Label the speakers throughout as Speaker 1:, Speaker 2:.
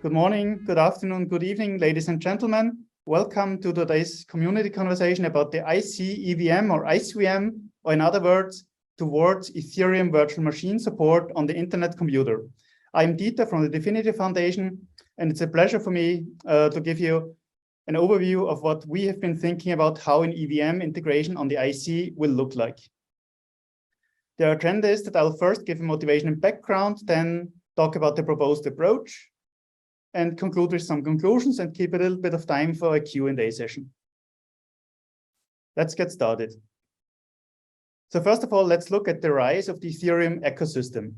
Speaker 1: Good morning, good afternoon, good evening, ladies and gentlemen. Welcome to today's community conversation about the ICEVM or ICEVM, or in other words, towards Ethereum virtual machine support on the internet computer. I'm Dieter from the Definity Foundation, and it's a pleasure for me to give you an overview of what we have been thinking about how an EVM integration on the IC will look like. The agenda is that I'll first give a motivation and background, then talk about the proposed approach, and conclude with some conclusions and keep a little bit of time for a Q&A session. Let's get started. So first of all, let's look at the rise of the Ethereum ecosystem.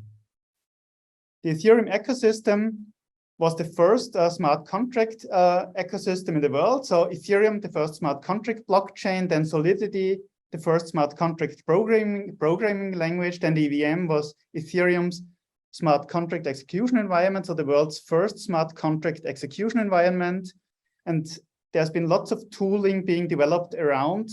Speaker 1: The Ethereum ecosystem was the first smart contract ecosystem in the world. So Ethereum, the first smart contract blockchain, then Solidity, the first smart contract programming language, then the EVM was Ethereum's smart contract execution environment, so the world's first smart contract execution environment. And there's been lots of tooling being developed around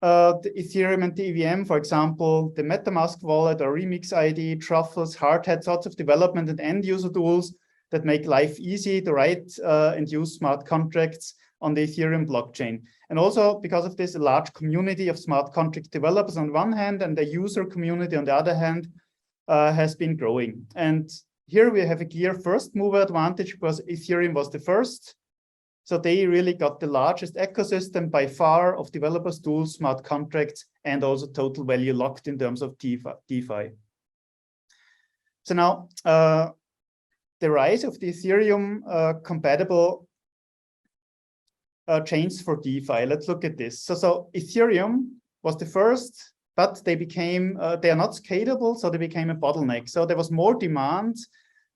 Speaker 1: the Ethereum and the EVM, for example, the MetaMask wallet or Remix ID, Truffles, Hardhat, lots of development and end user tools that make life easy to write and use smart contracts on the Ethereum blockchain. And also because of this, a large community of smart contract developers on one hand and the user community on the other hand has been growing. And here we have a clear first mover advantage because Ethereum was the first. So they really got the largest ecosystem by far of developers, tools, smart contracts, and also total value locked in terms of DeFi. So now the rise of the Ethereum-compatible chains for DeFi. Let's look at this. So Ethereum was the first, but they became, they are not scalable, so they became a bottleneck. So there was more demand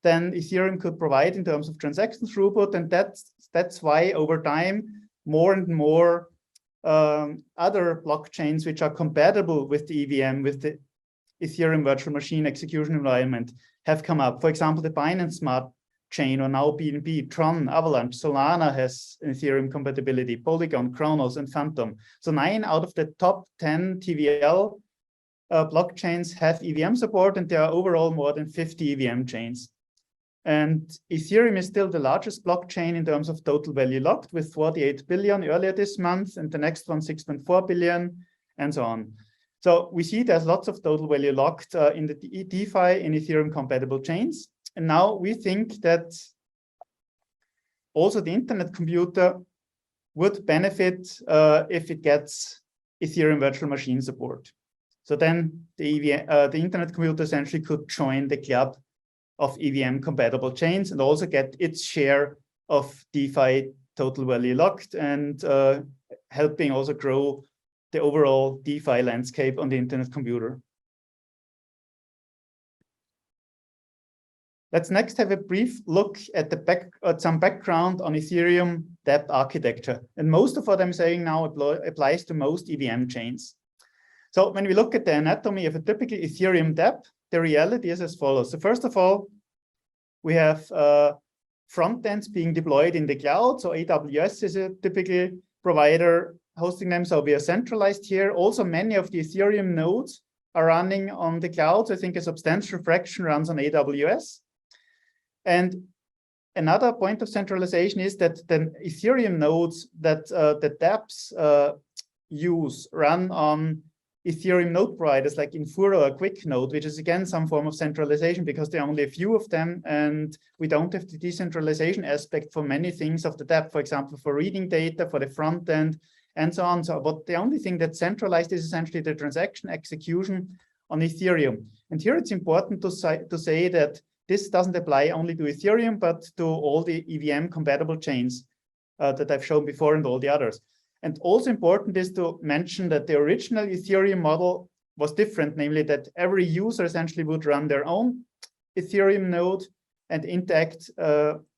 Speaker 1: than Ethereum could provide in terms of transaction throughput, and that's why over time, more and more other blockchains which are compatible with the EVM, with the Ethereum virtual machine execution environment have come up. For example, the Binance Smart Chain, or now BNB, Tron, Avalanche, Solana has Ethereum compatibility, Polygon, Kronos, and Phantom. So 9 out of the top 10 TVL blockchains have EVM support, and there are overall more than 50 EVM chains. And Ethereum is still the largest blockchain in terms of total value locked, with 48 billion earlier this month, and the next one 6.4 billion, and so on. So we see there's lots of total value locked in the DeFi in Ethereum-compatible chains. And now we think that also the internet computer would benefit if it gets Ethereum virtual machine support. So then the internet computer essentially could join the club of EVM-compatible chains and also get its share of DeFi total value locked and helping also grow the overall DeFi landscape on the internet computer. Let's next have a brief look at some background on Ethereum dApp architecture. And most of what I'm saying now applies to most EVM chains. So when we look at the anatomy of a typical Ethereum dApp, the reality is as follows. So first of all, we have front ends being deployed in the cloud. So AWS is a typical provider hosting them. So we are centralized here. Also, many of the Ethereum nodes are running on the cloud. So I think a substantial fraction runs on AWS. And another point of centralization is that the Ethereum nodes that the dApps use run on Ethereum node providers like Infura or QuickNode, which is again some form of centralization because there are only a few of them, and we don't have the decentralization aspect for many things of the dApp, for example, for reading data, for the front end, and so on. So but the only thing that's centralized is essentially the transaction execution on Ethereum. And here it's important to say that this doesn't apply only to Ethereum, but to all the EVM compatible chains that I've shown before and all the others. And also important is to mention that the original Ethereum model was different, namely that every user essentially would run their own Ethereum node and interact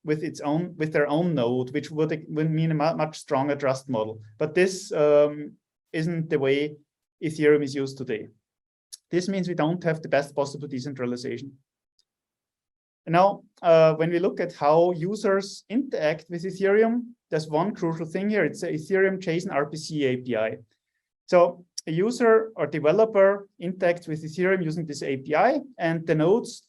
Speaker 1: with their own node, which would mean a much stronger trust model. But this isn't the way Ethereum is used today. This means we don't have the best possible decentralization. And now, when we look at how users interact with Ethereum, there's one crucial thing here. It's a Ethereum JSON RPC API. So a user or developer interacts with Ethereum using this API, and the nodes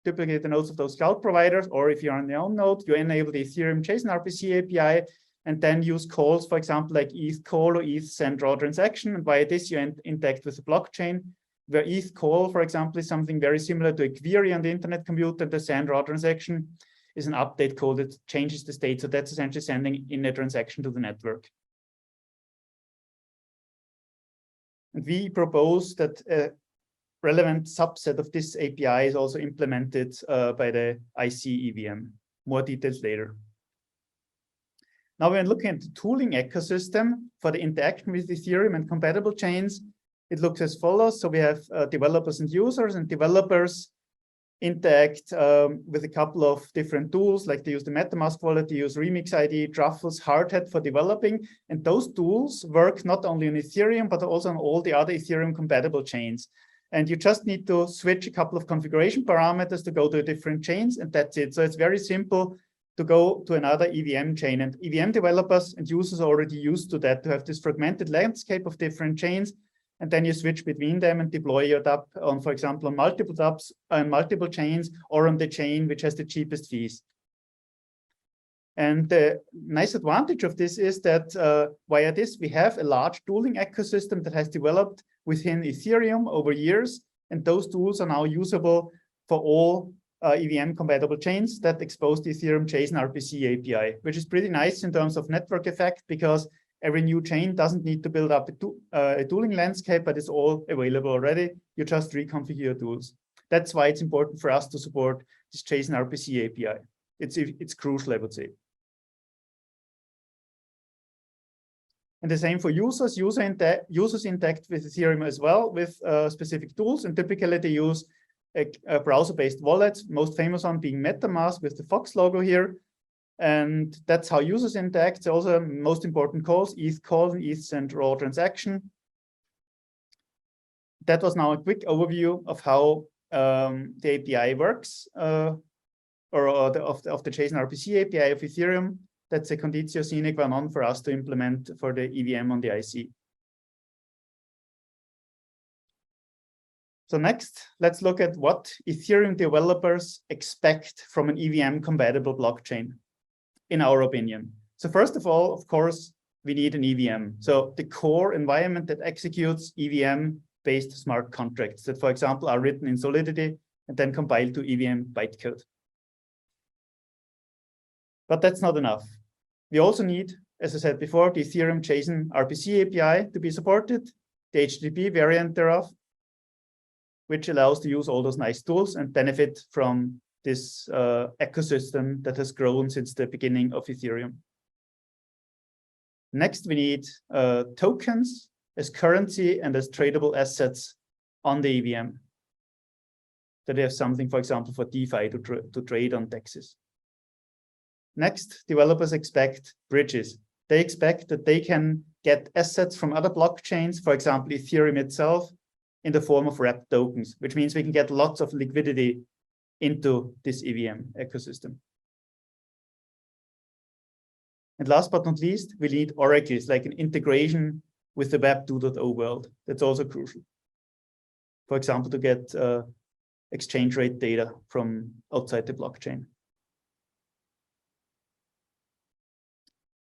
Speaker 1: duplicate the nodes of those cloud providers, or if you're on your own node, you enable the Ethereum JSON RPC API, and then use calls, for example, like ETH call or ETH send raw transaction. And via this, you interact with the blockchain, where ETH call, for example, is something very similar to a query on the internet computer. The send raw transaction is an update call that changes the state. So that's essentially sending in a transaction to the network. And we propose that a relevant subset of this API is also implemented by the ICEVM. More details later. Now we're looking at the tooling ecosystem for the interaction with Ethereum and compatible chains. It looks as follows. So we have developers and users, and developers interact with a couple of different tools, like they use the MetaMask wallet, they use Remix ID, Truffles, Hardhat for developing. And those tools work not only on Ethereum, but also on all the other Ethereum-compatible chains. And you just need to switch a couple of configuration parameters to go to different chains, and that's it. So it's very simple to go to another EVM chain, and EVM developers and users are already used to that, to have this fragmented landscape of different chains, and then you switch between them and deploy your dApp on, for example, on multiple dApps on multiple chains, or on the chain which has the cheapest fees. And the nice advantage of this is that via this, we have a large tooling ecosystem that has developed within Ethereum over years, and those tools are now usable for all EVM-compatible chains that expose the Ethereum JSON RPC API, which is pretty nice in terms of network effect, because every new chain doesn't need to build up a tooling landscape, but it's all available already. You just reconfigure your tools. That's why it's important for us to support this JSON RPC API. It's crucial, I would say. And the same for users. Users interact with Ethereum as well with specific tools, and typically they use a browser-based wallet, most famous one being MetaMask with the Fox logo here. And that's how users interact. Also, most important calls, ETH call and ETH send raw transaction. That was now a quick overview of how the API works, of the JSON RPC API of Ethereum. That's a conditio sine qua non for us to implement for the EVM on the IC. So next, let's look at what Ethereum developers expect from an EVM-compatible blockchain, in our opinion. So first of all, of course, we need an EVM. So the core environment that executes EVM-based smart contracts that, for example, are written in Solidity and then compiled to EVM bytecode. But that's not enough. We also need, as I said before, the Ethereum JSON RPC API to be supported, the HTTP variant thereof, which allows to use all those nice tools and benefit from this ecosystem that has grown since the beginning of Ethereum. Next, we need tokens as currency and as tradable assets on the EVM. That they have something, for example, for DeFi to trade on DEXs. Next, developers expect bridges. They expect that they can get assets from other blockchains, for example, Ethereum itself, in the form of wrapped tokens, which means we can get lots of liquidity into this EVM ecosystem. And last but not least, we need oracles, like an integration with the Web 2.0 world. That's also crucial. For example, to get exchange rate data from outside the blockchain.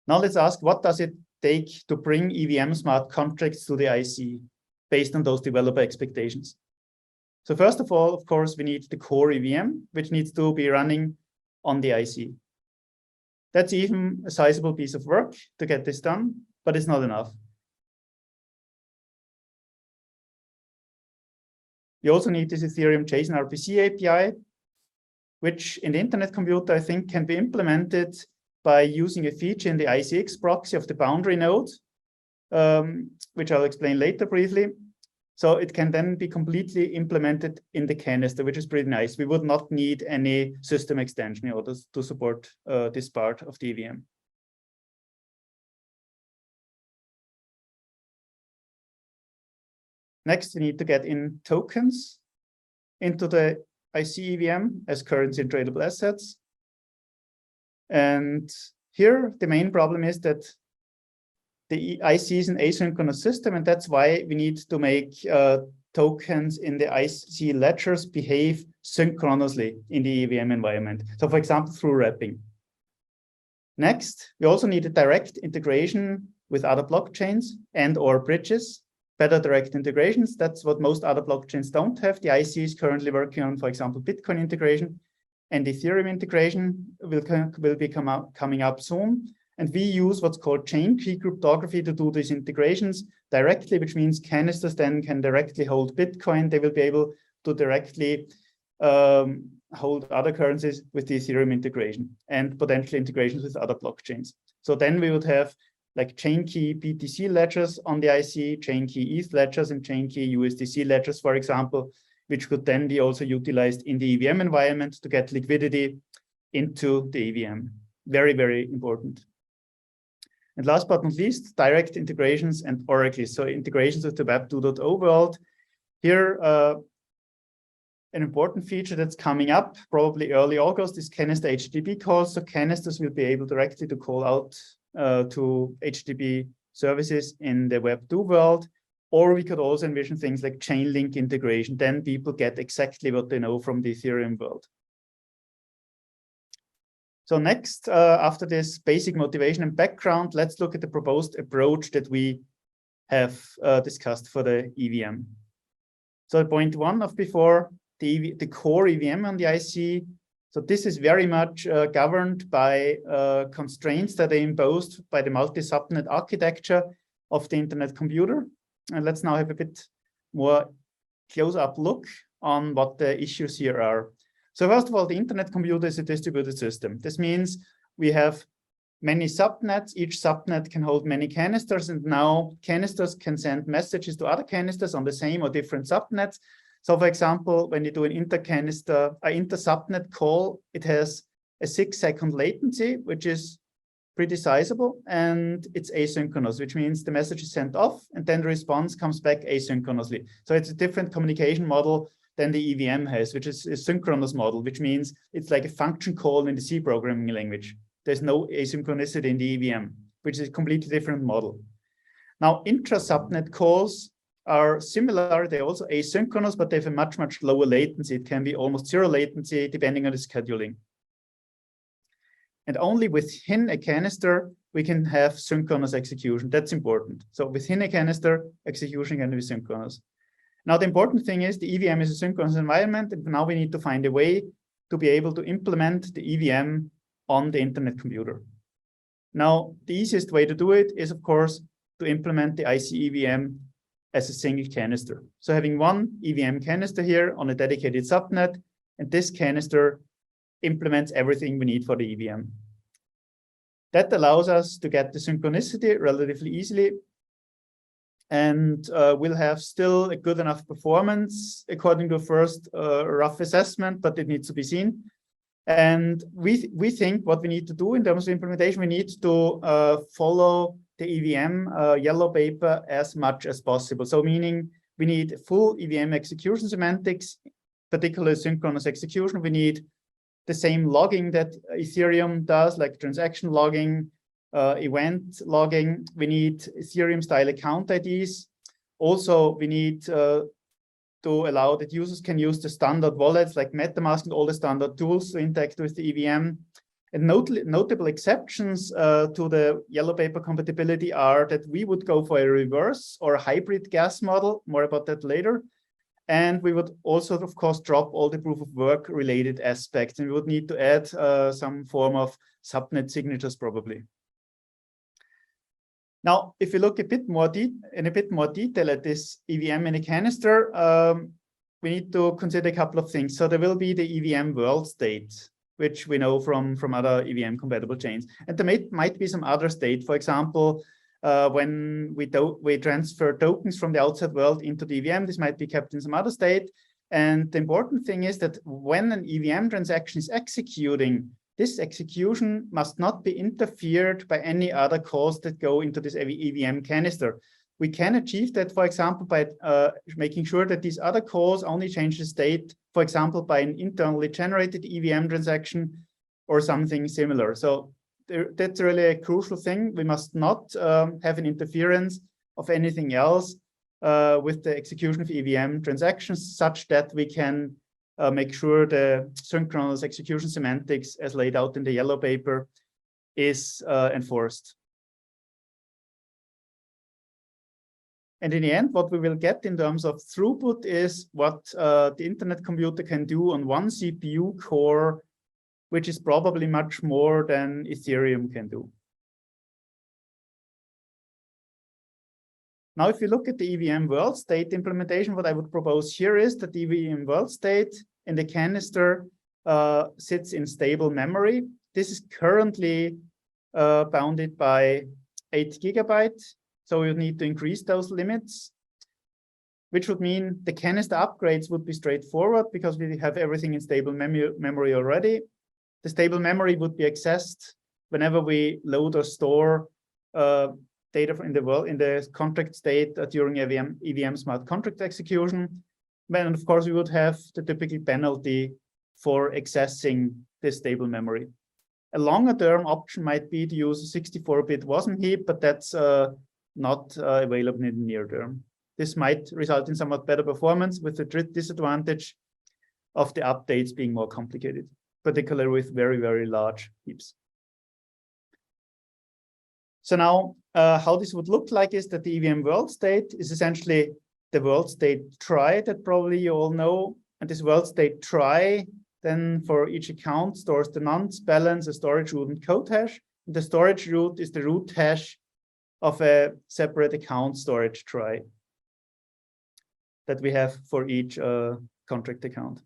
Speaker 1: Now let's ask, what does it take to bring EVM smart contracts to the IC based on those developer expectations? So first of all, of course, we need the core EVM, which needs to be running on the IC. That's even a sizable piece of work to get this done, but it's not enough. We also need this Ethereum JSON RPC API, which in the internet computer, I think, can be implemented by using a feature in the ICX proxy of the boundary node, which I'll explain later briefly. So it can then be completely implemented in the canister, which is pretty nice. We would not need any system extension in order to support this part of the EVM. Next, we need to get in tokens into the ICEVM as currency and tradable assets. And here, the main problem is that the IC is an asynchronous system, and that's why we need to make tokens in the IC ledgers behave synchronously in the EVM environment. So for example, through wrapping. Next, we also need a direct integration with other blockchains and or bridges, better direct integrations. That's what most other blockchains don't have. The IC is currently working on, for example, Bitcoin integration, and Ethereum integration will be coming up soon. And we use what's called chain key cryptography to do these integrations directly, which means canisters then can directly hold Bitcoin. They will be able to directly hold other currencies with the Ethereum integration and potentially integrations with other blockchains. So then we would have like chain key BTC ledgers on the IC, chain key ETH ledgers, and chain key USDC ledgers, for example, which could then be also utilized in the EVM environment to get liquidity into the EVM. Very, very important. And last but not least, direct integrations and oracles. So integrations with the Web 2.0 world. Here, an important feature that's coming up probably early August is canister HTTP calls. So canisters will be able directly to call out to HTTP services in the Web 2 world. Or we could also envision things like chain link integration. Then people get exactly what they know from the Ethereum world. So next, after this basic motivation and background, let's look at the proposed approach that we have discussed for the EVM. So point one of before, the core EVM on the IC. So this is very much governed by constraints that are imposed by the multi-subnet architecture of the internet computer. And let's now have a bit more close-up look on what the issues here are. So first of all, the internet computer is a distributed system. This means we have many subnets. Each subnet can hold many canisters, and now canisters can send messages to other canisters on the same or different subnets. So for example, when you do an inter-subnet call, it has a 6-second latency, which is pretty sizable, and it's asynchronous, which means the message is sent off and then the response comes back asynchronously. So it's a different communication model than the EVM has, which is a synchronous model, which means it's like a function call in the C programming language. There's no asynchronicity in the EVM, which is a completely different model. Now, intra-subnet calls are similar. They're also asynchronous, but they have a much, much lower latency. It can be almost zero latency depending on the scheduling. And only within a canister, we can have synchronous execution. That's important. So within a canister, execution can be synchronous. Now, the important thing is the EVM is a synchronous environment, and now we need to find a way to be able to implement the EVM on the internet computer. Now, the easiest way to do it is, of course, to implement the ICEVM as a single canister. So having one EVM canister here on a dedicated subnet, and this canister implements everything we need for the EVM. That allows us to get the synchronicity relatively easily, and we'll have still a good enough performance according to a first rough assessment, but it needs to be seen. And we think what we need to do in terms of implementation, we need to follow the EVM yellow paper as much as possible. So meaning we need full EVM execution semantics, particularly synchronous execution. We need the same logging that Ethereum does, like transaction logging, event logging. We need Ethereum style account IDs. Also, we need to allow that users can use the standard wallets like MetaMask and all the standard tools to interact with the EVM. And notable exceptions to the yellow paper compatibility are that we would go for a reverse or a hybrid gas model, more about that later. And we would also, of course, drop all the proof of work related aspects, and we would need to add some form of subnet signatures probably. Now, if you look in a bit more detail at this EVM in a canister, we need to consider a couple of things. So there will be the EVM world state, which we know from other EVM compatible chains. And there might be some other state, for example, when we transfer tokens from the outside world into the EVM, this might be kept in some other state. And the important thing is that when an EVM transaction is executing, this execution must not be interfered by any other calls that go into this EVM canister. We can achieve that, for example, by making sure that these other calls only change the state, for example, by an internally generated EVM transaction or something similar. So that's really a crucial thing. We must not have an interference of anything else with the execution of EVM transactions, such that we can make sure the synchronous execution semantics, as laid out in the yellow paper, is enforced. And in the end, what we will get in terms of throughput is what the internet computer can do on one CPU core, which is probably much more than Ethereum can do. Now, if you look at the EVM world state implementation, what I would propose here is that the EVM world state in the canister sits in stable memory. This is currently bounded by 8 GB. So we would need to increase those limits, which would mean the canister upgrades would be straightforward because we have everything in stable memory already. The stable memory would be accessed whenever we load or store data in the contract state during EVM smart contract execution. Then, of course, we would have the typical penalty for accessing this stable memory. A longer term option might be to use a 64-bit WASM heap, but that's not available in the near term. This might result in somewhat better performance, with the disadvantage of the updates being more complicated, particularly with very, very large heaps. So now, how this would look like is that the EVM world state is essentially the world state trie that probably you all know. And this world state trie then for each account stores the nonce, balance, a storage root, and code hash. And the storage root is the root hash of a separate account storage trie that we have for each contract account.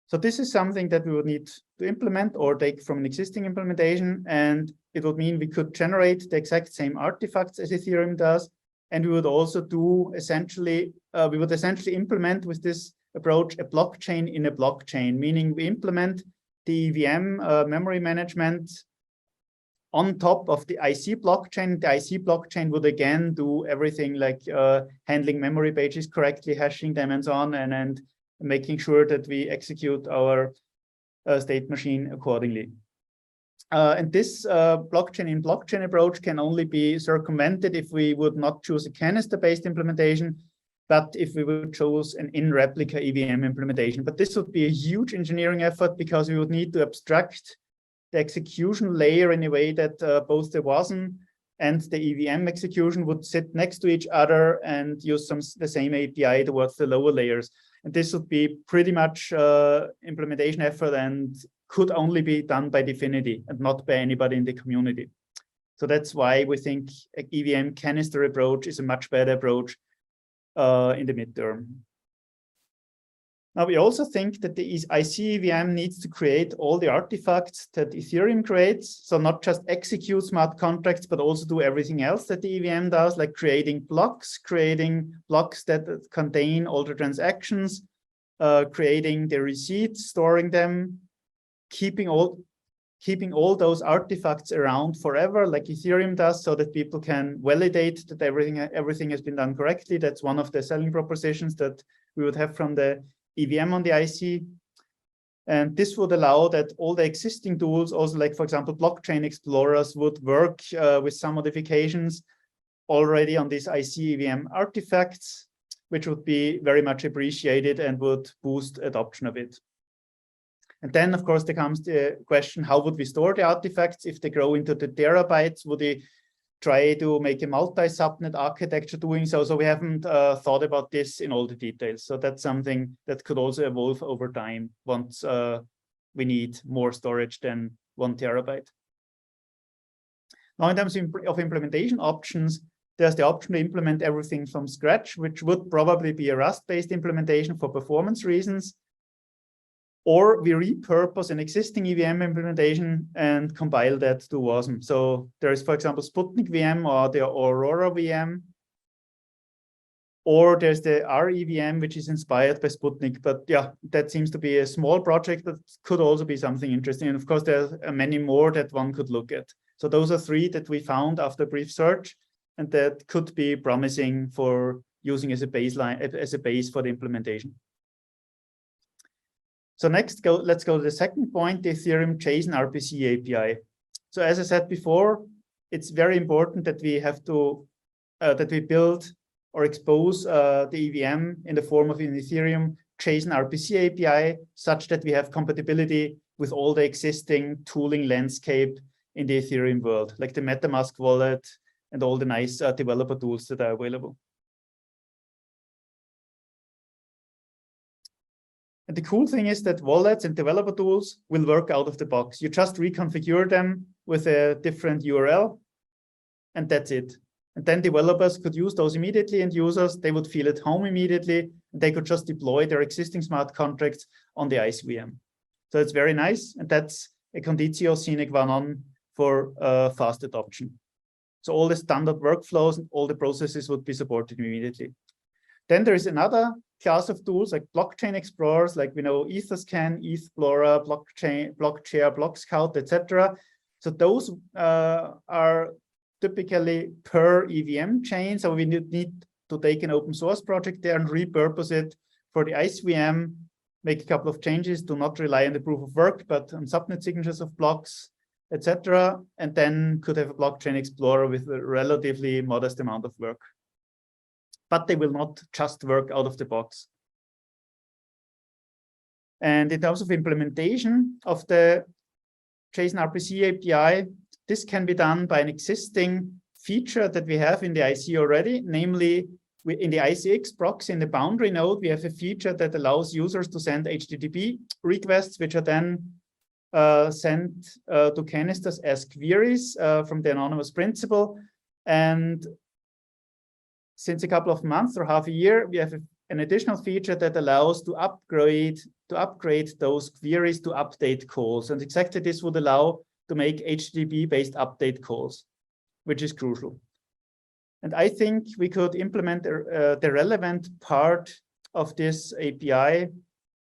Speaker 1: So this is something that we would need to implement or take from an existing implementation, and it would mean we could generate the exact same artifacts as Ethereum does, and we would also do essentially, implement with this approach a blockchain in a blockchain, meaning we implement the EVM memory management on top of the IC blockchain. The IC blockchain would again do everything like handling memory pages correctly, hashing them, and so on, and making sure that we execute our state machine accordingly. And this blockchain in blockchain approach can only be circumvented if we would not choose a canister-based implementation, but if we would choose an in-replica EVM implementation. But this would be a huge engineering effort because we would need to abstract the execution layer in a way that both the WASM and the EVM execution would sit next to each other and use the same API towards the lower layers. And this would be pretty much implementation effort and could only be done by Dfinity and not by anybody in the community. So that's why we think an EVM canister approach is a much better approach in the midterm. Now, we also think that the ICEVM needs to create all the artifacts that Ethereum creates. So not just execute smart contracts, but also do everything else that the EVM does, like creating blocks that contain all the transactions, creating the receipts, storing them, keeping all those artifacts around forever, like Ethereum does, so that people can validate that everything has been done correctly. That's one of the selling propositions that we would have from the EVM on the IC. And this would allow that all the existing tools, also like, for example, blockchain explorers, would work with some modifications already on these ICEVM artifacts, which would be very much appreciated and would boost adoption of it. And then, of course, there comes the question, how would we store the artifacts if they grow into the terabytes? Would we try to make a multi-subnet architecture doing so? So we haven't thought about this in all the details. So that's something that could also evolve over time once we need more storage than 1 terabyte. Now, in terms of implementation options, there's the option to implement everything from scratch, which would probably be a Rust-based implementation for performance reasons. Or we repurpose an existing EVM implementation and compile that to WASM. So there is, for example, Sputnik VM or the Aurora VM. Or there's the REVM, which is inspired by Sputnik. But yeah, that seems to be a small project, but could also be something interesting. And of course, there are many more that one could look at. So those are 3 that we found after a brief search, and that could be promising for using as a baseline, as a base for the implementation. So next, let's go to the second point, the Ethereum JSON RPC API. So as I said before, it's very important that we have to that we build or expose the EVM in the form of an Ethereum JSON RPC API, such that we have compatibility with all the existing tooling landscape in the Ethereum world, like the MetaMask wallet and all the nice developer tools that are available. And the cool thing is that wallets and developer tools will work out of the box. You just reconfigure them with a different URL, and that's it. And then developers could use those immediately, and users, they would feel at home immediately. They could just deploy their existing smart contracts on the ICEVM. So it's very nice, and that's a conditio sine qua non for fast adoption. So all the standard workflows and all the processes would be supported immediately. Then there is another class of tools like blockchain explorers, like we know Etherscan, Explorer, Blockchair, Blockscout, etc. So those are typically per EVM chain. So we need to take an open source project there and repurpose it for the ICEVM, make a couple of changes to not rely on the proof of work, but on subnet signatures of blocks, etc. And then could have a blockchain explorer with a relatively modest amount of work. But they will not just work out of the box. And in terms of implementation of the JSON RPC API, this can be done by an existing feature that we have in the IC already, namely in the ICX proxy in the boundary node, we have a feature that allows users to send HTTP requests, which are then sent to canisters as queries from the anonymous principal. And since a couple of months or half a year, we have an additional feature that allows to upgrade those queries to update calls. And exactly this would allow to make HTTP-based update calls, which is crucial. And I think we could implement the relevant part of this API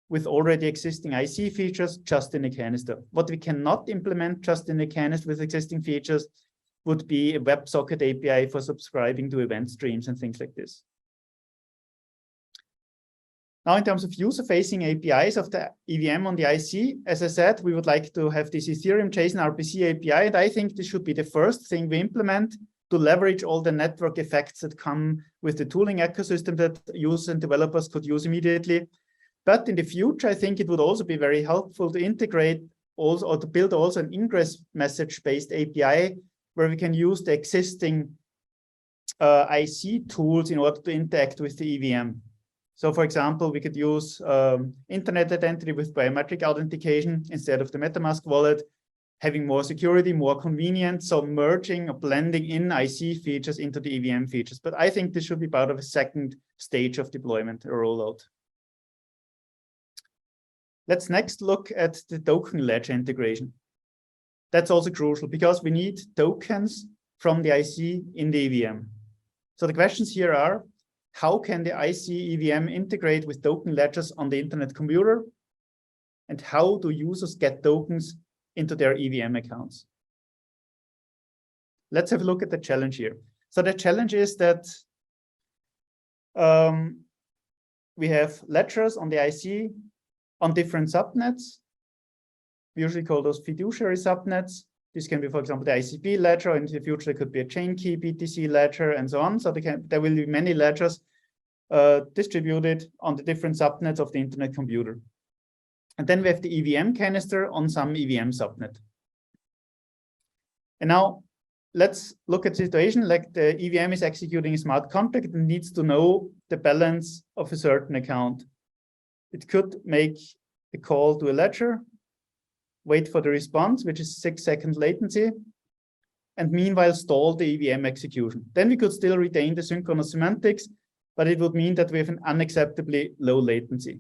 Speaker 1: with already existing IC features just in a canister. What we cannot implement just in a canister with existing features would be a WebSocket API for subscribing to event streams and things like this. Now, in terms of user-facing APIs of the EVM on the IC, as I said, we would like to have this Ethereum JSON RPC API, and I think this should be the first thing we implement to leverage all the network effects that come with the tooling ecosystem that users and developers could use immediately. But in the future, I think it would also be very helpful to integrate also, or to build also an ingress message-based API where we can use the existing IC tools in order to interact with the EVM. So for example, we could use internet identity with biometric authentication instead of the MetaMask wallet, having more security, more convenience, so merging or blending in IC features into the EVM features. But I think this should be part of a second stage of deployment or rollout. Let's next look at the token ledger integration. That's also crucial because we need tokens from the IC in the EVM. So the questions here are, how can the IC EVM integrate with token ledgers on the internet computer? And how do users get tokens into their EVM accounts? Let's have a look at the challenge here. So the challenge is that we have ledgers on the IC on different subnets. We usually call those fiduciary subnets. This can be, for example, the ICP ledger. In the future, it could be a chain key BTC ledger and so on. So there will be many ledgers distributed on the different subnets of the internet computer. And then we have the EVM canister on some EVM subnet. And now let's look at the situation like the EVM is executing a smart contract and needs to know the balance of a certain account. It could make a call to a ledger, wait for the response, which is 6-second latency, and meanwhile stall the EVM execution. Then we could still retain the synchronous semantics, but it would mean that we have an unacceptably low latency,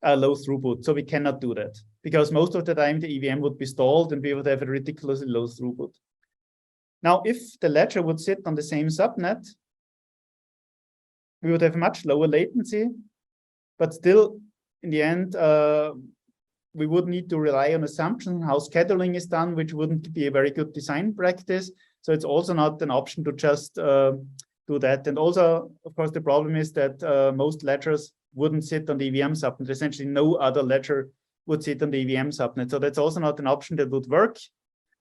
Speaker 1: low throughput. So we cannot do that because most of the time the EVM would be stalled and we would have a ridiculously low throughput. Now, if the ledger would sit on the same subnet, we would have much lower latency, but still in the end, we would need to rely on assumptions on how scheduling is done, which wouldn't be a very good design practice. So it's also not an option to just do that. And also, of course, the problem is that most ledgers wouldn't sit on the EVM subnet. Essentially, no other ledger would sit on the EVM subnet. So that's also not an option that would work.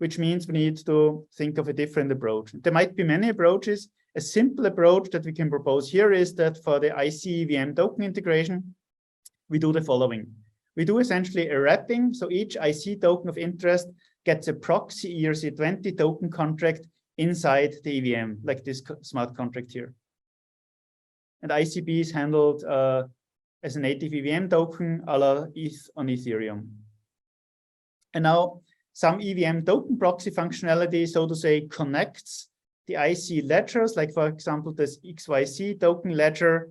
Speaker 1: which means we need to think of a different approach. There might be many approaches. A simple approach that we can propose here is that for the ICEVM token integration, we do the following. We do essentially a wrapping, so each IC token of interest gets a proxy ERC20 token contract inside the EVM, like this smart contract here. And ICB is handled as a native EVM token a la ETH on Ethereum. And now some EVM token proxy functionality, so to say, connects the IC ledgers, like for example, this XYZ token ledger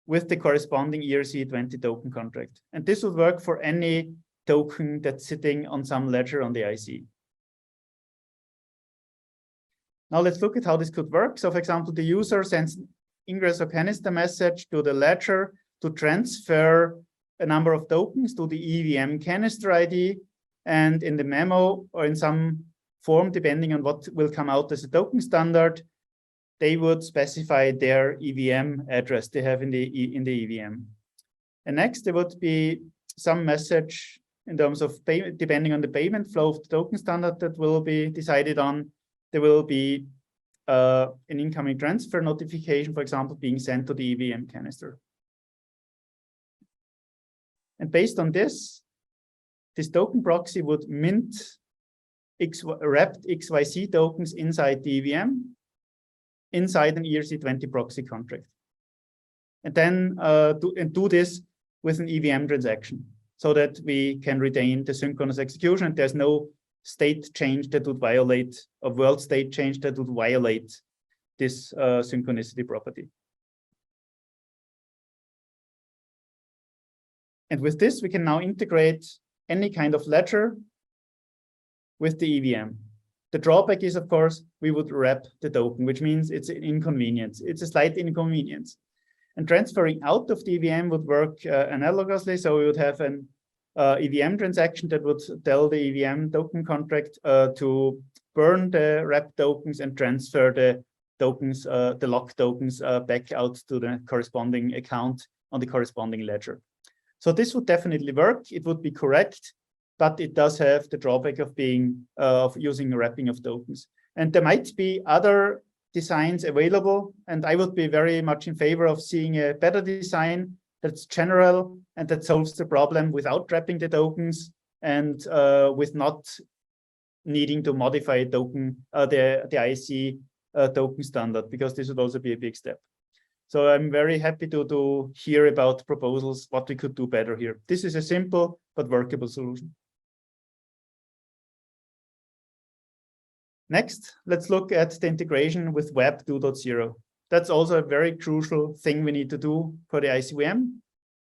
Speaker 1: with the corresponding ERC20 token contract. And this would work for any token that's sitting on some ledger on the IC. Now let's look at how this could work. So for example, the user sends ingress or canister message to the ledger to transfer a number of tokens to the EVM canister ID. And in the memo or in some form, depending on what will come out as a token standard, they would specify their EVM address they have in the EVM. And next, there would be some message in terms of payment, depending on the payment flow of the token standard that will be decided on. There will be an incoming transfer notification, for example, being sent to the EVM canister. And based on this token proxy would mint wrapped XYZ tokens inside the EVM, inside an ERC20 proxy contract. And then do this with an EVM transaction so that we can retain the synchronous execution and there's no state change that would violate, a world state change that would violate this synchronicity property. And with this, we can now integrate any kind of ledger with the EVM. The drawback is, of course, we would wrap the token, which means it's an inconvenience. It's a slight inconvenience. And transferring out of the EVM would work analogously. So we would have an EVM transaction that would tell the EVM token contract to burn the wrapped tokens and transfer the tokens, the locked tokens back out to the corresponding account on the corresponding ledger. So this would definitely work. It would be correct, but it does have the drawback of being of using wrapping of tokens. And there might be other designs available, and I would be very much in favor of seeing a better design that's general and that solves the problem without wrapping the tokens and with not needing to modify token the IC token standard, because this would also be a big step. So I'm very happy to hear about proposals, what we could do better here. This is a simple but workable solution. Next, let's look at the integration with Web 2.0. That's also a very crucial thing we need to do for the ICEVM.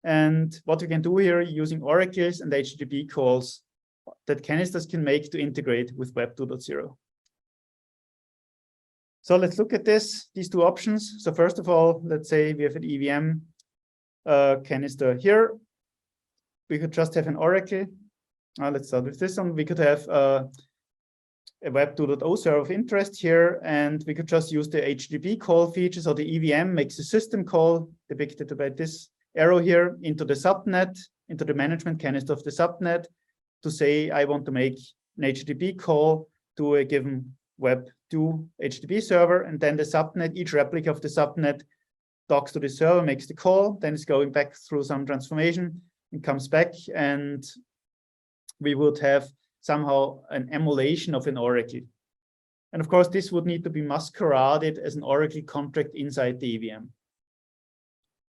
Speaker 1: And what we can do here using oracles and HTTP calls that canisters can make to integrate with Web 2.0. So let's look at these two options. So first of all, let's say we have an EVM canister here. We could just have an oracle. Let's start with this one. We could have a Web 2.0 server of interest here, and we could just use the HTTP call feature. So the EVM makes a system call depicted by this arrow here into the subnet, into the management canister of the subnet to say, I want to make an HTTP call to a given Web 2 HTTP server, and then the subnet, each replica of the subnet talks to the server, makes the call, then it's going back through some transformation and comes back, and we would have somehow an emulation of an oracle. And of course, this would need to be masqueraded as an oracle contract inside the EVM.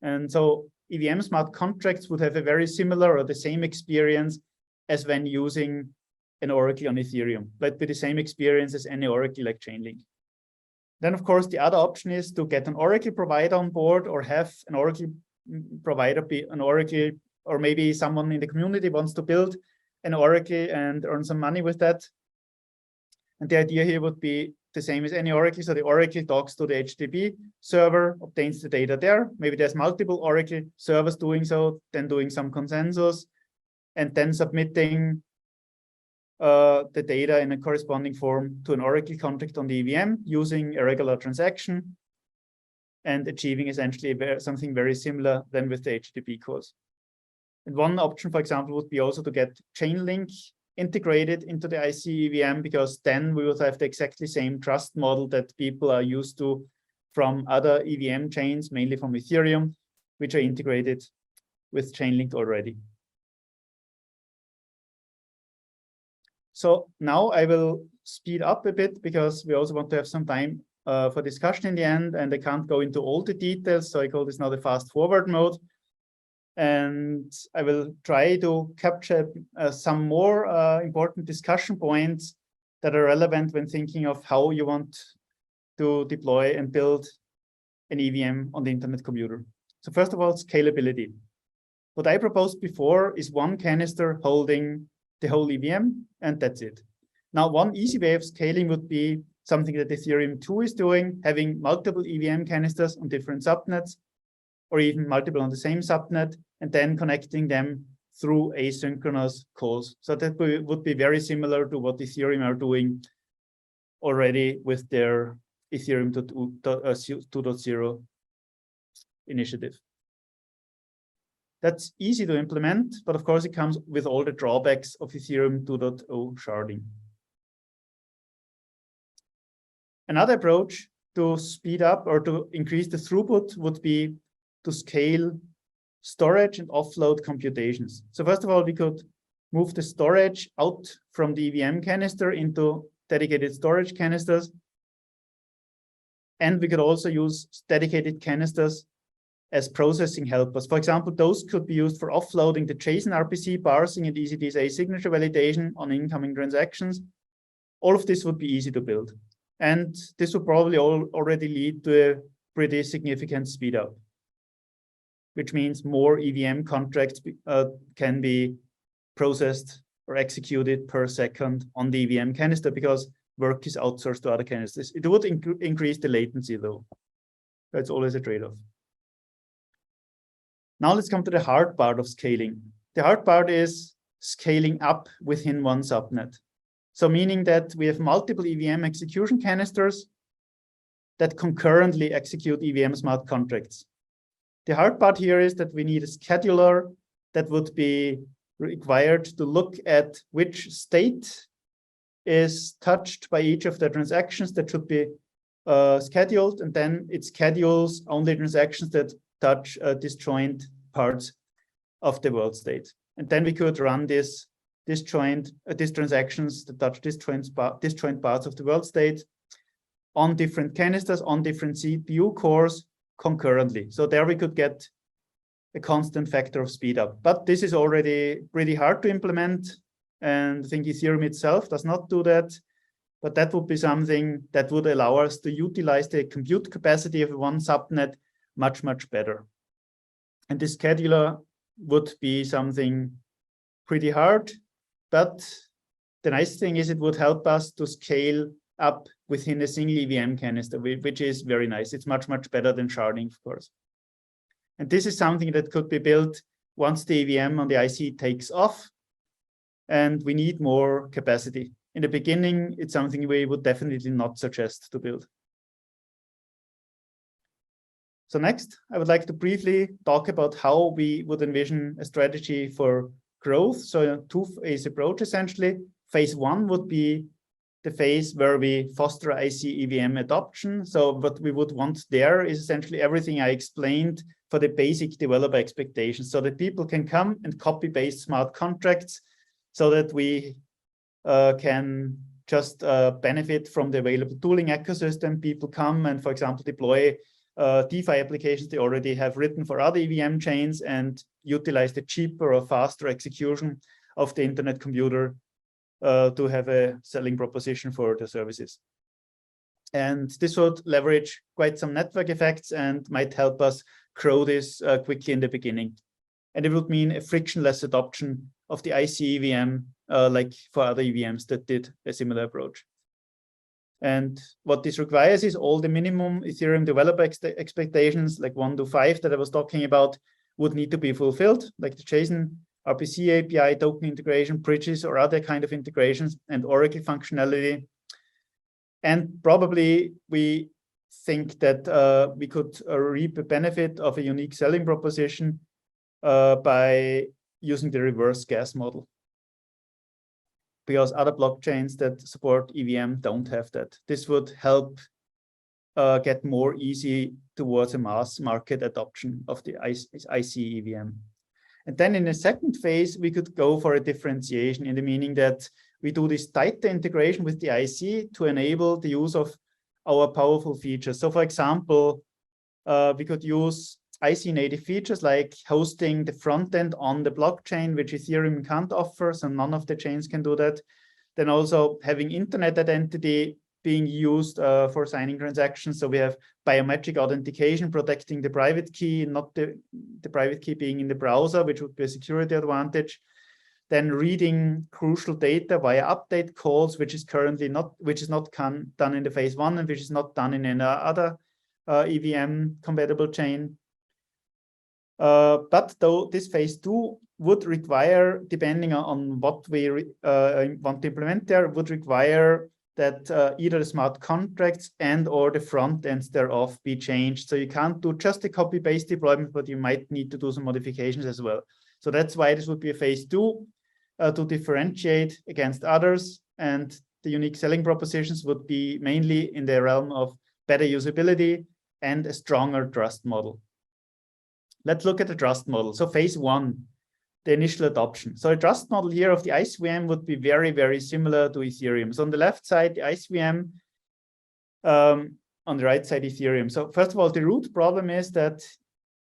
Speaker 1: And so EVM smart contracts would have a very similar or the same experience as when using an oracle on Ethereum, but with the same experience as any oracle like Chainlink. Then, of course, the other option is to get an oracle provider on board or have an oracle provider be an oracle, or maybe someone in the community wants to build an oracle and earn some money with that. And the idea here would be the same as any oracle. So the oracle talks to the HTTP server, obtains the data there. Maybe there's multiple oracle servers doing so, then doing some consensus, and then submitting the data in a corresponding form to an oracle contract on the EVM using a regular transaction and achieving essentially something very similar than with the HTTP calls. And one option, for example, would be also to get Chainlink integrated into the ICEVM, because then we would have the exactly same trust model that people are used to from other EVM chains, mainly from Ethereum, which are integrated with Chainlink already. So now I will speed up a bit because we also want to have some time for discussion in the end, and I can't go into all the details. So I call this now the fast forward mode. And I will try to capture some more important discussion points that are relevant when thinking of how you want to deploy and build an EVM on the internet computer. So first of all, scalability. What I proposed before is one canister holding the whole EVM, and that's it. Now, one easy way of scaling would be something that Ethereum 2 is doing, having multiple EVM canisters on different subnets, or even multiple on the same subnet, and then connecting them through asynchronous calls. So that would be very similar to what Ethereum are doing already with their Ethereum 2.0 initiative. That's easy to implement, but of course it comes with all the drawbacks of Ethereum 2.0 sharding. Another approach to speed up or to increase the throughput would be to scale storage and offload computations. So first of all, we could move the storage out from the EVM canister into dedicated storage canisters. And we could also use dedicated canisters as processing helpers. For example, those could be used for offloading the JSON RPC parsing and ECDSA signature validation on incoming transactions. All of this would be easy to build. And this would probably already lead to a pretty significant speed up, which means more EVM contracts can be processed or executed per second on the EVM canister because work is outsourced to other canisters. It would increase the latency though. That's always a trade-off. Now let's come to the hard part of scaling. The hard part is scaling up within one subnet. So meaning that we have multiple EVM execution canisters that concurrently execute EVM smart contracts. The hard part here is that we need a scheduler that would be required to look at which state is touched by each of the transactions that should be scheduled, and then it schedules only transactions that touch disjoint parts of the world state. And then we could run these transactions that touch disjoint parts of the world state on different canisters, on different CPU cores concurrently. So there we could get a constant factor of speed up. But this is already pretty hard to implement, and I think Ethereum itself does not do that. But that would be something that would allow us to utilize the compute capacity of one subnet much, much better. And this scheduler would be something pretty hard, but the nice thing is it would help us to scale up within a single EVM canister, which is very nice. It's much, much better than sharding, of course. And this is something that could be built once the EVM on the IC takes off, and we need more capacity. In the beginning, it's something we would definitely not suggest to build. So next, I would like to briefly talk about how we would envision a strategy for growth. So a two-phase approach, essentially. Phase one would be the phase where we foster ICEVM adoption. So what we would want there is essentially everything I explained for the basic developer expectations, so that people can come and copy-paste smart contracts so that we can just benefit from the available tooling ecosystem. People come and, for example, deploy DeFi applications they already have written for other EVM chains and utilize the cheaper or faster execution of the internet computer to have a selling proposition for the services. And this would leverage quite some network effects and might help us grow this quickly in the beginning. And it would mean a frictionless adoption of the ICEVM like for other EVMs that did a similar approach. And what this requires is all the minimum Ethereum developer expectations, like 1 to 5 that I was talking about, would need to be fulfilled, like the JSON RPC API, token integration, bridges, or other kind of integrations, and Oracle functionality. And probably we think that we could reap a benefit of a unique selling proposition by using the reverse gas model. because other blockchains that support EVM don't have that. This would help get more easy towards a mass market adoption of the ICEVM. And then in the second phase, we could go for a differentiation in the meaning that we do this tighter integration with the IC to enable the use of our powerful features. So for example, we could use IC native features like hosting the front end on the blockchain, which Ethereum can't offer, so none of the chains can do that. Then also having internet identity being used for signing transactions. So we have biometric authentication protecting the private key, not the private key being in the browser, which would be a security advantage. Then reading crucial data via update calls, which is currently not done in the phase 1 and which is not done in any other EVM compatible chain. But though this phase 2 would require, depending on what we want to implement there, would require that either the smart contracts and or the front ends thereof be changed. So you can't do just a copy-paste deployment, but you might need to do some modifications as well. So that's why this would be a phase 2 to differentiate against others. And the unique selling propositions would be mainly in the realm of better usability and a stronger trust model. Let's look at the trust model. So phase 1. The initial adoption. So a trust model here of the ICEVM would be very, very similar to Ethereum. So on the left side, the ICEVM, on the right side, Ethereum. So first of all, the root problem is that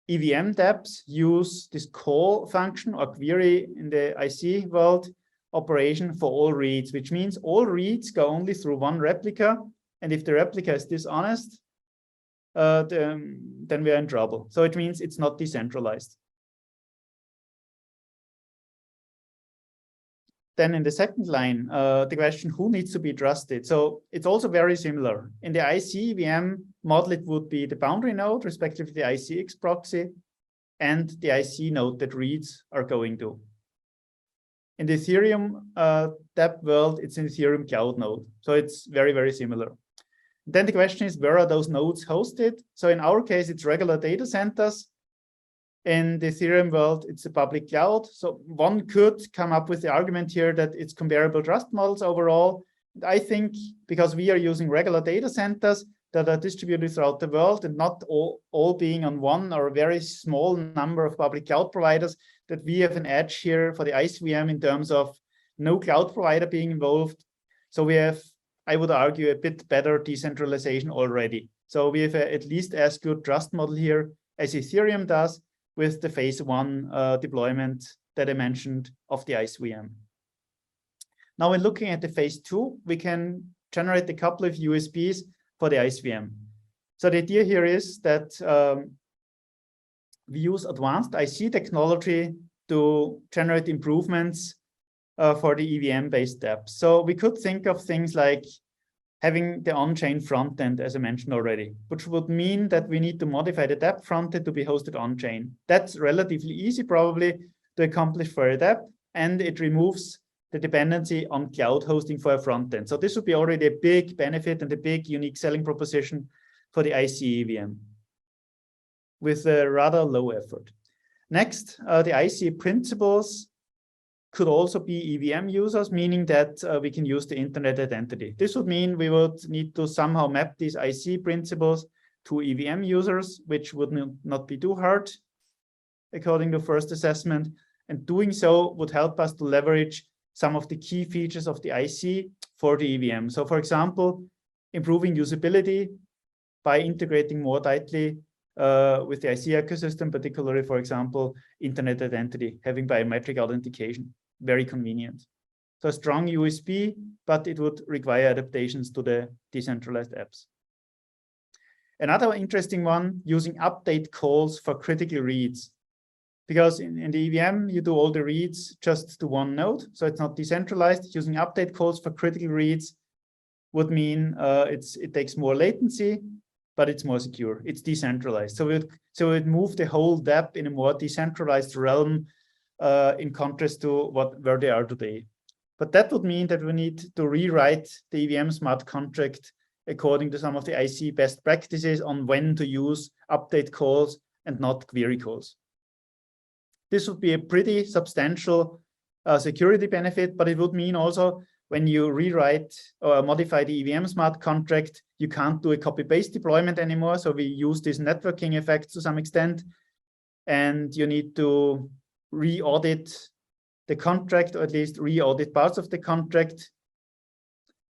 Speaker 1: EVM dApps use this call function or query in the IC world operation for all reads, which means all reads go only through one replica. And if the replica is dishonest, then we are in trouble. So it means it's not decentralized. Then in the second line, the question, who needs to be trusted? So it's also very similar. In the ICEVM model, it would be the boundary node, respectively the ICX proxy, and the IC node that reads are going to. In the Ethereum dApp world, it's an Ethereum cloud node. So it's very, very similar. Then the question is, where are those nodes hosted? So in our case, it's regular data centers. In the Ethereum world, it's a public cloud. So one could come up with the argument here that it's comparable trust models overall. I think because we are using regular data centers that are distributed throughout the world and not all being on one or a very small number of public cloud providers, that we have an edge here for the ICEVM in terms of no cloud provider being involved. So we have, I would argue, a bit better decentralization already. So we have at least as good trust model here as Ethereum does, with the phase 1 deployment that I mentioned of the ICEVM. Now, when looking at the phase 2, we can generate a couple of USPs for the ICEVM. So the idea here is that we use advanced IC technology to generate improvements for the EVM-based dApps. So we could think of things like having the on-chain front end, as I mentioned already, which would mean that we need to modify the dApp front end to be hosted on-chain. That's relatively easy, probably, to accomplish for a dApp, and it removes the dependency on cloud hosting for a front end. So this would be already a big benefit and a big unique selling proposition for the ICEVM with a rather low effort. Next, the IC principals could also be EVM users, meaning that we can use the internet identity. This would mean we would need to somehow map these IC principles to EVM users, which would not be too hard, according to first assessment. And doing so would help us to leverage some of the key features of the IC for the EVM. So for example, improving usability by integrating more tightly with the IC ecosystem, particularly, for example, internet identity, having biometric authentication. Very convenient. So a strong USB, but it would require adaptations to the decentralized apps. Another interesting one, using update calls for critical reads. Because in the EVM, you do all the reads just to one node, so it's not decentralized. Using update calls for critical reads would mean it takes more latency, but it's more secure. It's decentralized. So it moved the whole dApp in a more decentralized realm in contrast to where they are today. But that would mean that we need to rewrite the EVM smart contract according to some of the IC best practices on when to use update calls and not query calls. This would be a pretty substantial security benefit, but it would mean also when you rewrite or modify the EVM smart contract, you can't do a copy-paste deployment anymore. So we use this networking effect to some extent, and you need to re-audit the contract, or at least re-audit parts of the contract.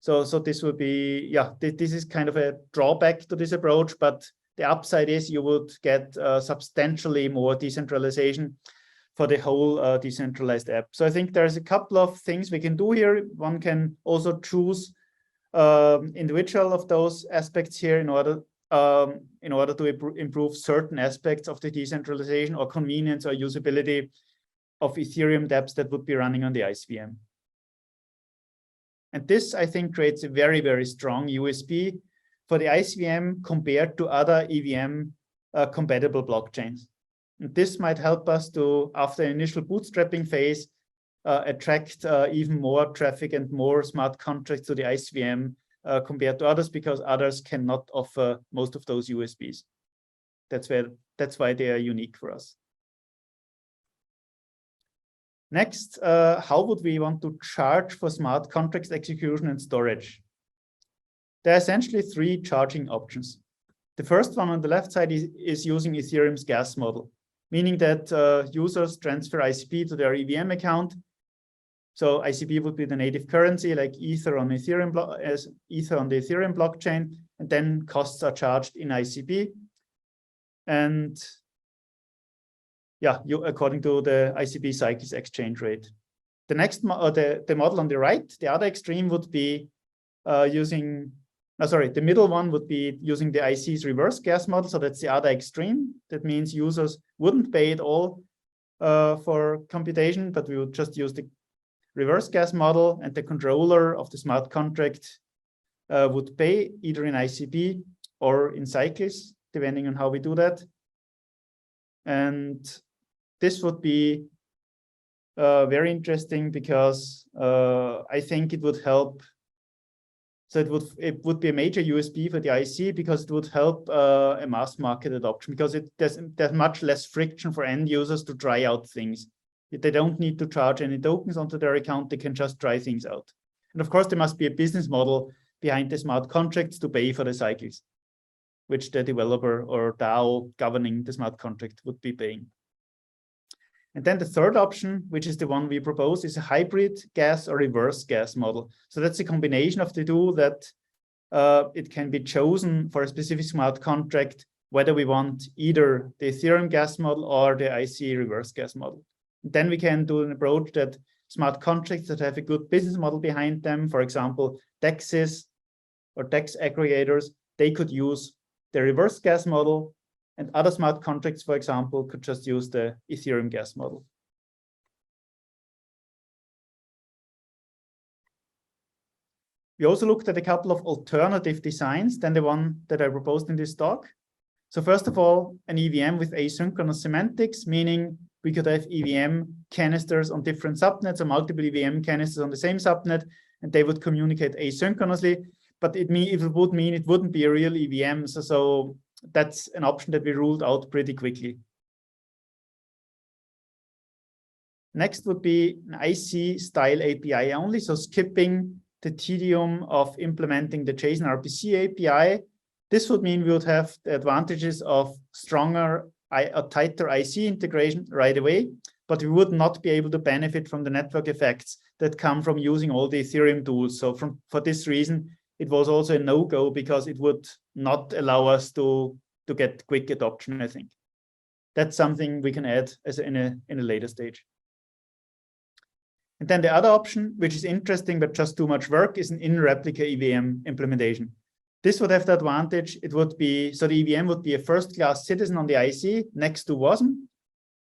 Speaker 1: So this would be, yeah, this is kind of a drawback to this approach, but the upside is you would get substantially more decentralization for the whole decentralized app. So I think there's a couple of things we can do here. One can also choose individual of those aspects here in order to improve certain aspects of the decentralization or convenience or usability of Ethereum dApps that would be running on the ICEVM. And this, I think, creates a very, very strong USP for the ICEVM compared to other EVM compatible blockchains. And this might help us to, after an initial bootstrapping phase, attract even more traffic and more smart contracts to the ICEVM compared to others, because others cannot offer most of those USPs. That's why they are unique for us. Next, how would we want to charge for smart contracts execution and storage? There are essentially three charging options. The first one on the left side is using Ethereum's gas model, meaning that users transfer ICP to their EVM account. So ICP would be the native currency, like Ether on Ethereum as Ether on the Ethereum blockchain, and then costs are charged in ICP. And yeah, according to the ICP cycles exchange rate. The next the model on the right, the other extreme would be the middle one would be using the IC's reverse gas model. So that's the other extreme. That means users wouldn't pay at all for computation, but we would just use the reverse gas model, and the controller of the smart contract would pay either in ICP or in cycles, depending on how we do that. And this would be very interesting because I think it would help. So it would be a major USP for the IC, because it would help a mass market adoption, because there's much less friction for end users to try out things. If they don't need to charge any tokens onto their account, they can just try things out. And of course, there must be a business model behind the smart contracts to pay for the cycles, which the developer or DAO governing the smart contract would be paying. And then the third option, which is the one we propose, is a hybrid gas or reverse gas model. So that's a combination of the two, that it can be chosen for a specific smart contract, whether we want either the Ethereum gas model or the IC reverse gas model. And then we can do an approach that smart contracts that have a good business model behind them, for example, DEXs or DEX aggregators, they could use the reverse gas model, and other smart contracts, for example, could just use the Ethereum gas model. We also looked at a couple of alternative designs than the one that I proposed in this talk. So first of all, an EVM with asynchronous semantics, meaning we could have EVM canisters on different subnets, or multiple EVM canisters on the same subnet, and they would communicate asynchronously. But it would mean it wouldn't be a real EVM. So that's an option that we ruled out pretty quickly. Next would be an IC style API only, so skipping the tedium of implementing the JSON RPC API. This would mean we would have the advantages of stronger, tighter IC integration right away, but we would not be able to benefit from the network effects that come from using all the Ethereum tools. So for this reason, it was also a no-go, because it would not allow us to get quick adoption, I think. That's something we can add as in a later stage. And then the other option, which is interesting but just too much work, is an in-replica EVM implementation. This would have the advantage, it would be, so the EVM would be a first-class citizen on the IC next to WASM.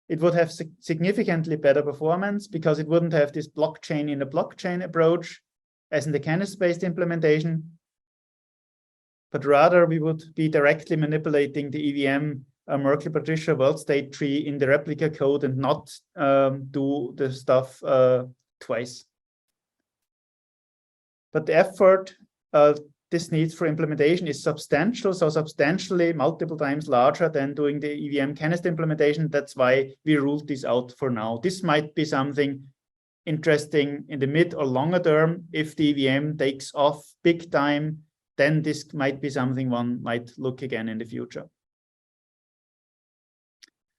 Speaker 1: It would have significantly better performance, because it wouldn't have this blockchain in a blockchain approach as in the canister-based implementation, but rather we would be directly manipulating the EVM Merkle-Patricia world state tree in the replica code, and not do the stuff twice. But the effort this needs for implementation is substantial, so substantially multiple times larger than doing the EVM canister implementation. That's why we ruled this out for now. This might be something interesting in the mid or longer term. If the EVM takes off big time, then this might be something one might look again in the future.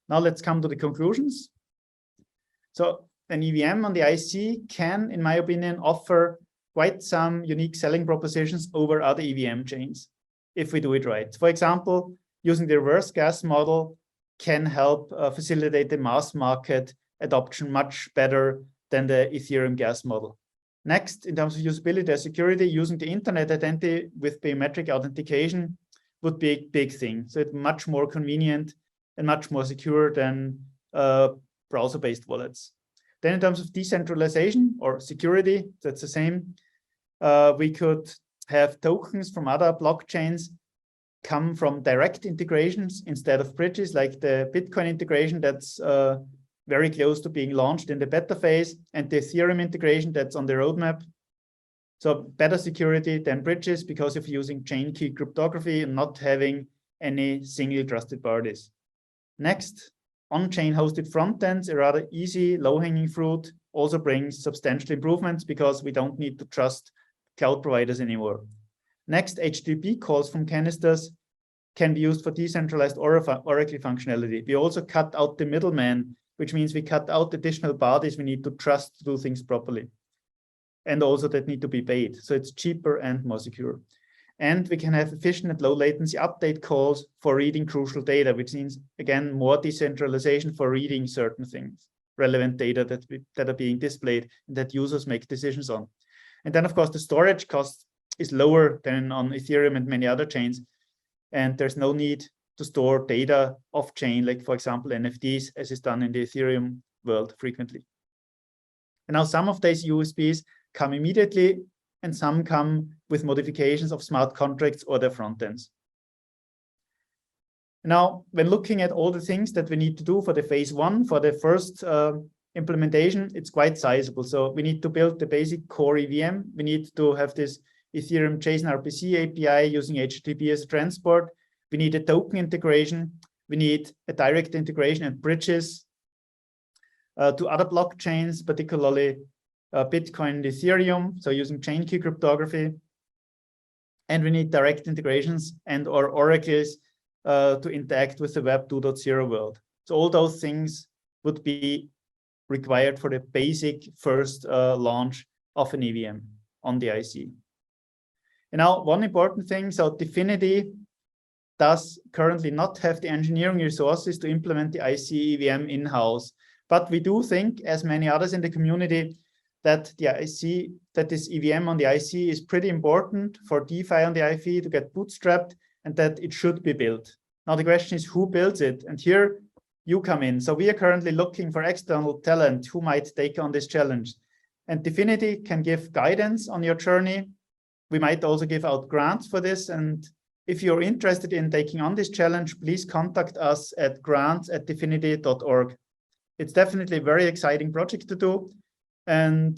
Speaker 1: Now let's come to the conclusions. So an EVM on the IC can, in my opinion, offer quite some unique selling propositions over other EVM chains, if we do it right. For example, using the reverse gas model can help facilitate the mass market adoption much better than the Ethereum gas model. Next, in terms of usability and security, using the internet identity with biometric authentication would be a big thing. So it's much more convenient and much more secure than browser-based wallets. Then in terms of decentralization or security, that's the same. We could have tokens from other blockchains come from direct integrations instead of bridges, like the Bitcoin integration that's very close to being launched in the beta phase, and the Ethereum integration that's on the roadmap. So better security than bridges because of using chain key cryptography and not having any single trusted parties. Next, on-chain hosted frontends, a rather easy, low-hanging fruit, also brings substantial improvements because we don't need to trust cloud providers anymore. Next, HTTP calls from canisters can be used for decentralized Oracle functionality. We also cut out the middleman, which means we cut out additional parties we need to trust to do things properly, and also that need to be paid. So it's cheaper and more secure. And we can have efficient and low latency update calls for reading crucial data, which means, again, more decentralization for reading certain things, relevant data that are being displayed and that users make decisions on. And then, of course, the storage cost is lower than on Ethereum and many other chains. And there's no need to store data off-chain, like, for example, NFTs, as is done in the Ethereum world frequently. And now some of these USPs come immediately, and some come with modifications of smart contracts or their front ends. Now, when looking at all the things that we need to do for the phase one, for the first implementation, it's quite sizable. So we need to build the basic core EVM. We need to have this Ethereum JSON RPC API using HTTP as a transport. We need a token integration. We need a direct integration and bridges to other blockchains, particularly Bitcoin and Ethereum, so using chain key cryptography. And we need direct integrations and or oracles to interact with the Web 2.0 world. So all those things would be required for the basic first launch of an EVM on the IC. And now one important thing, so DFINITY does currently not have the engineering resources to implement the ICEVM in-house. But we do think, as many others in the community, that this EVM on the IC is pretty important for DeFi on the IC to get bootstrapped, and that it should be built. Now the question is, who builds it? And here you come in. So we are currently looking for external talent who might take on this challenge. And DFINITY can give guidance on your journey. We might also give out grants for this. And if you're interested in taking on this challenge, please contact us at grants@dfinity.org. It's definitely a very exciting project to do. And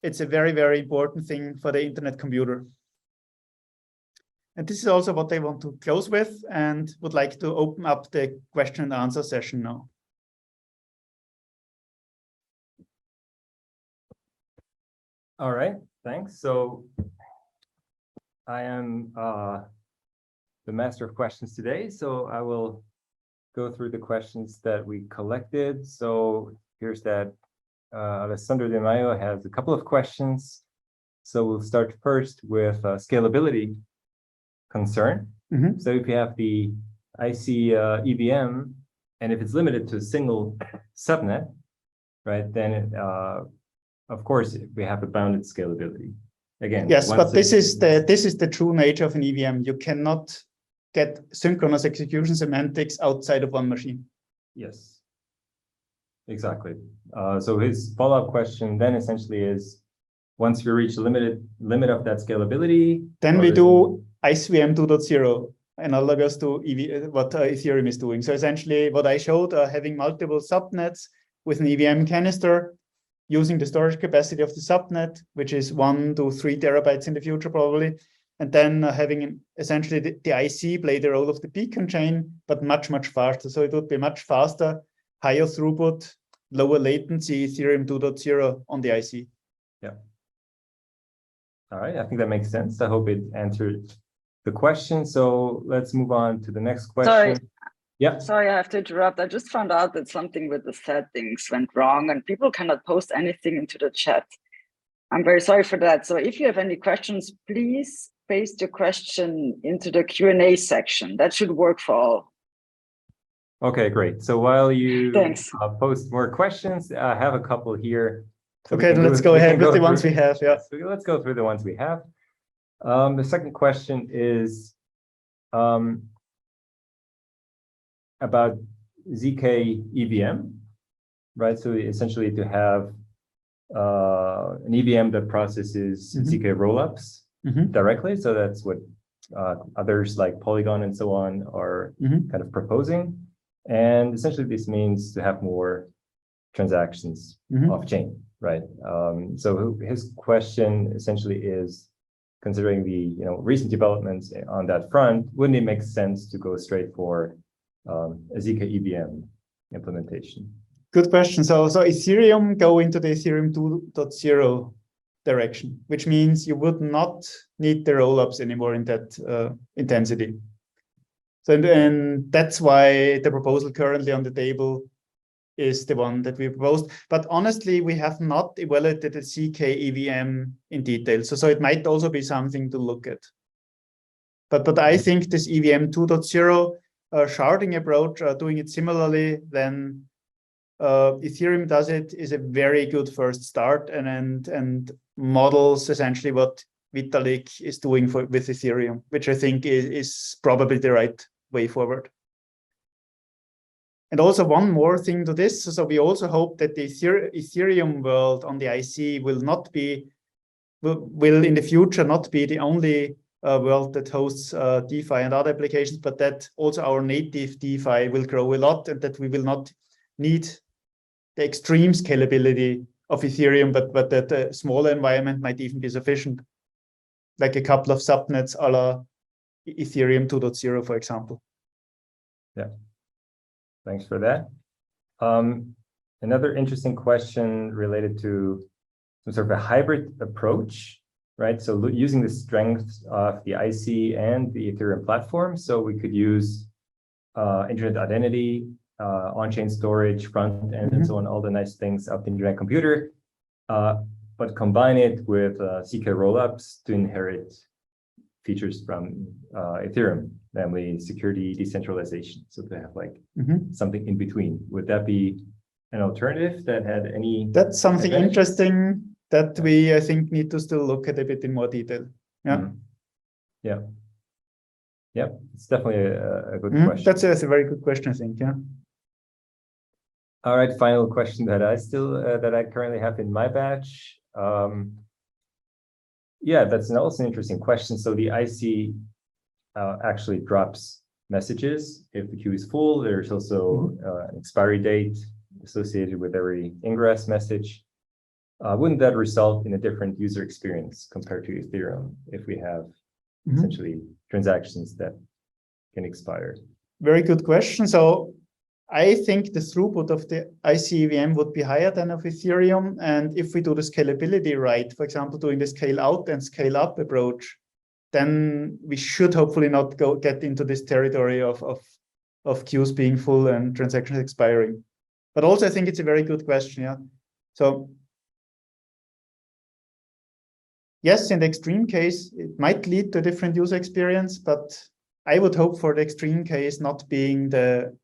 Speaker 1: it's a very, very important thing for the internet computer. And this is also what I want to close with, and would like to open up the question and answer session now.
Speaker 2: All right, thanks. So I am the master of questions today, so I will go through the questions that we collected. So here's that. Alessandro De Maio has a couple of questions. So we'll start first with scalability concern.
Speaker 1: Mm-hmm.
Speaker 2: So if you have the ICEVM, and if it's limited to a single subnet, right, then of course we have a bounded scalability. Again,
Speaker 1: yes, but this is the true nature of an EVM. You cannot get synchronous execution semantics outside of one machine.
Speaker 2: Yes. Exactly. So his follow-up question then essentially is, once we reach the limit of that scalability,
Speaker 1: then we do ICEVM 2.0, analogous to what Ethereum is doing. So essentially what I showed, having multiple subnets with an EVM canister, using the storage capacity of the subnet, which is 1 to 3 terabytes in the future probably, and then having essentially the IC play the role of the beacon chain, but much, much faster. So it would be much faster, higher throughput, lower latency Ethereum 2.0 on the IC.
Speaker 2: Yeah. All right, I think that makes sense. I hope it answered the question. So let's move on to the next question.
Speaker 3: Sorry.
Speaker 2: Yeah.
Speaker 3: Sorry, I have to interrupt. I just found out that something with the settings went wrong and people cannot post anything into the chat. I'm very sorry for that. So if you have any questions, please paste your question into the Q&A section. That should work for all.
Speaker 2: Okay, great. So while you
Speaker 3: post
Speaker 2: more questions, I have a couple here. So
Speaker 1: okay, let's go ahead with the ones we have. Yeah.
Speaker 2: So let's go through the ones we have. The second question is about ZK EVM, right? So essentially to have an EVM that processes ZK rollups directly. So that's what others like Polygon and so on are kind of proposing. And essentially this means to have more transactions off chain, right? So his question essentially is, considering the recent developments on that front, wouldn't it make sense to go straight for a ZK EVM implementation?
Speaker 1: Good question. So Ethereum go into the Ethereum 2.0 direction, which means you would not need the rollups anymore in that intensity. So and that's why the proposal currently on the table is the one that we proposed. But honestly, we have not evaluated the ZK EVM in detail. So it might also be something to look at. But I think this EVM 2.0 sharding approach, doing it similarly than Ethereum does it, is a very good first start and models essentially what Vitalik is doing with Ethereum, which I think is probably the right way forward. And also one more thing to this. So we also hope that the Ethereum world on the IC will in the future not be the only world that hosts DeFi and other applications, but that also our native DeFi will grow a lot and that we will not need the extreme scalability of Ethereum, but that a smaller environment might even be sufficient, like a couple of subnets a la Ethereum 2.0, for example.
Speaker 2: Yeah, thanks for that. Another interesting question related to some sort of a hybrid approach, right? So using the strengths of the IC and the Ethereum platform, so we could use internet identity, on-chain storage, front end, and so on, all the nice things of the internet computer, but combine it with ZK rollups to inherit features from Ethereum, namely security, decentralization. So to have like something in between. Would that be an alternative that had any?
Speaker 1: That's something interesting that we, I think, need to still look at a bit in more detail. Yeah.
Speaker 2: Yeah. Yeah, it's definitely a good question.
Speaker 1: That's a very good question, I think. Yeah.
Speaker 2: All right, final question that I currently have in my batch. Yeah, that's also an interesting question. So the IC actually drops messages if the queue is full. There's also an expiry date associated with every ingress message. Wouldn't that result in a different user experience compared to Ethereum if we have essentially transactions that can expire?
Speaker 1: Very good question. So I think the throughput of the ICEVM would be higher than of Ethereum. And if we do the scalability right, for example, doing the scale out and scale up approach, then we should hopefully not get into this territory of queues being full and transactions expiring. But also, I think it's a very good question. Yeah. So yes, in the extreme case, it might lead to a different user experience, but I would hope for the extreme case not being the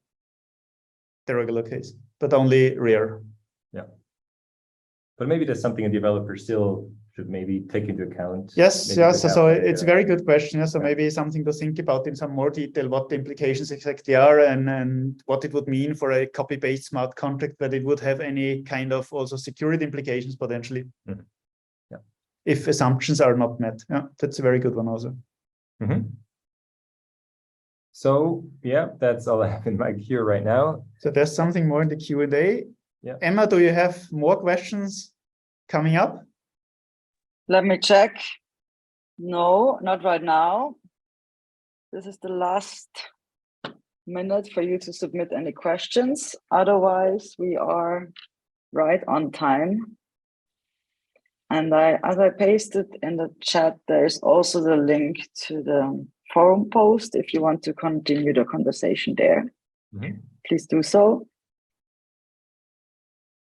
Speaker 1: regular case, but only rare.
Speaker 2: Yeah. But maybe that's something a developer still should maybe take into account.
Speaker 1: Yes, yes. So it's a very good question. Yeah? So maybe something to think about in some more detail, what the implications exactly are and what it would mean for a copy-paste smart contract, that it would have any kind of also security implications potentially.
Speaker 2: Yeah.
Speaker 1: If assumptions are not met. Yeah, that's a very good one also.
Speaker 2: So yeah, that's all I have in my queue right now.
Speaker 1: So there's something more in the Q&A.
Speaker 2: Yeah.
Speaker 1: Emma, do you have more questions coming up?
Speaker 3: Let me check. No, not right now. This is the last minute for you to submit any questions. Otherwise, we are right on time. And as I pasted in the chat, there's also the link to the forum post if you want to continue the conversation there. Please do so.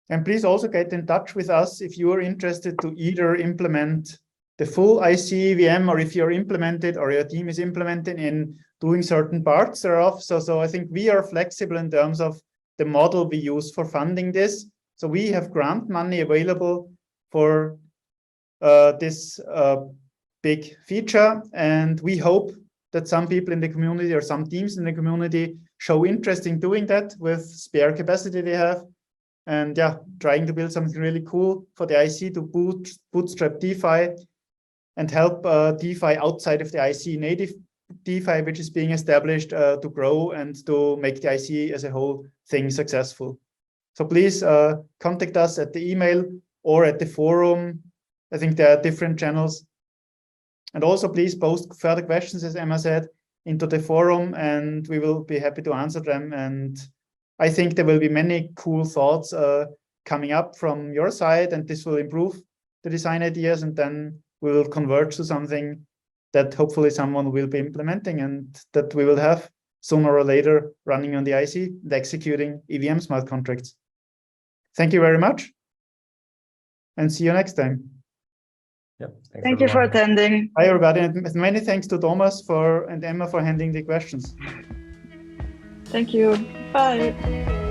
Speaker 1: And please also get in touch with us if you are interested to either implement the full ICEVM, or if you're implemented or your team is implemented in doing certain parts thereof. So I think we are flexible in terms of the model we use for funding this. So we have grant money available for this big feature, and we hope that some people in the community or some teams in the community show interest in doing that with spare capacity they have. And yeah, trying to build something really cool for the IC to bootstrap DeFi and help DeFi outside of the IC native DeFi, which is being established to grow and to make the IC as a whole thing successful. So please contact us at the email or at the forum. I think there are different channels. And also please post further questions, as Emma said, into the forum, and we will be happy to answer them. And I think there will be many cool thoughts coming up from your side, and this will improve the design ideas, and then we will converge to something that hopefully someone will be implementing and that we will have sooner or later running on the IC and executing EVM smart contracts. Thank you very much, and see you next time.
Speaker 2: Yep.
Speaker 3: Thank you for attending.
Speaker 1: Hi, everybody, and many thanks to Thomas and Emma for handling the questions.
Speaker 3: Thank you. Bye.